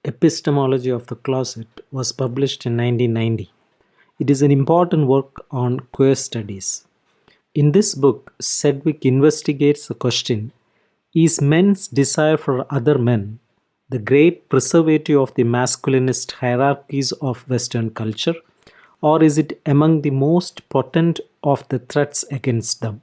Epistemology of the Closet was published in 1990. It is an important work on queer studies. In this book, Sedgwick investigates the question: is men's desire for other men the great preservative of the masculinist hierarchies of Western culture, or is it among the most potent of the threats against them?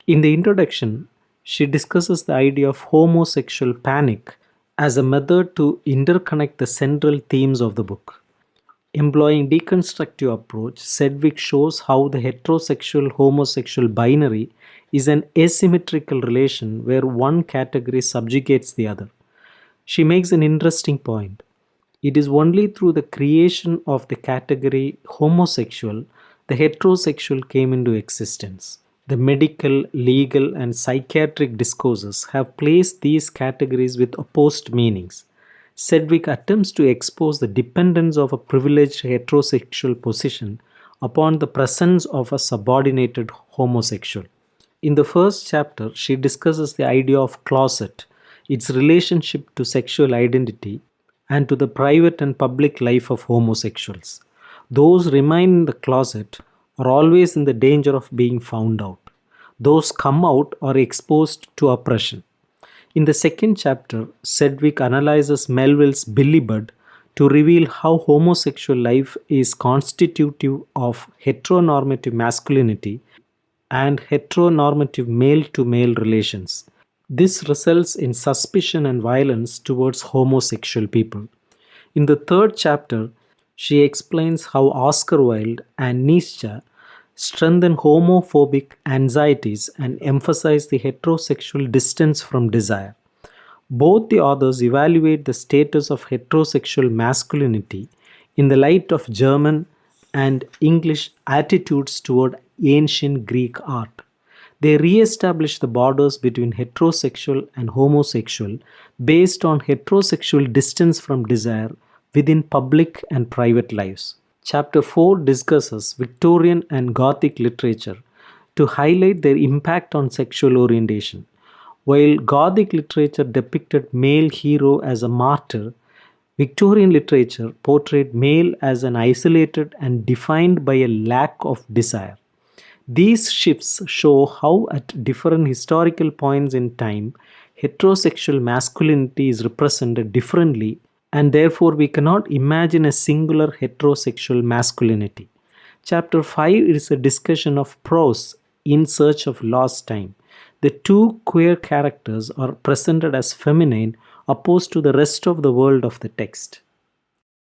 In the introduction, she discusses the idea of homosexual panic as a method to interconnect the central themes of the book. Employing deconstructive approach, Sedgwick shows how the heterosexual-homosexual binary is an asymmetrical relation where one category subjugates the other. She makes an interesting point. It is only through the creation of the category homosexual the heterosexual came into existence. The medical, legal, and psychiatric discourses have placed these categories with opposed meanings. Sedgwick attempts to expose the dependence of a privileged heterosexual position upon the presence of a subordinated homosexual. In the first chapter, she discusses the idea of closet, its relationship to sexual identity, and to the private and public life of homosexuals. Those remain in the closet are always in the danger of being found out. Those come out are exposed to oppression. In the second chapter, Sedgwick analyzes Melville's Billibud to reveal how homosexual life is constitutive of heteronormative masculinity and heteronormative male-to-male relations. This results in suspicion and violence towards homosexual people. In the third chapter, she explains how Oscar Wilde and Nietzsche strengthen homophobic anxieties and emphasize the heterosexual distance from desire. Both the authors evaluate the status of heterosexual masculinity in the light of German and English attitudes toward ancient Greek art. They re-establish the borders between heterosexual and homosexual based on heterosexual distance from desire within public and private lives. Chapter 4 discusses Victorian and Gothic literature to highlight their impact on sexual orientation. While Gothic literature depicted male hero as a martyr, Victorian literature portrayed male as an isolated and defined by a lack of desire. These shifts show how at different historical points in time, heterosexual masculinity is represented differently, and therefore we cannot imagine a singular heterosexual masculinity. Chapter 5 is a discussion of prose in search of lost time. The two queer characters are presented as feminine opposed to the rest of the world of the text.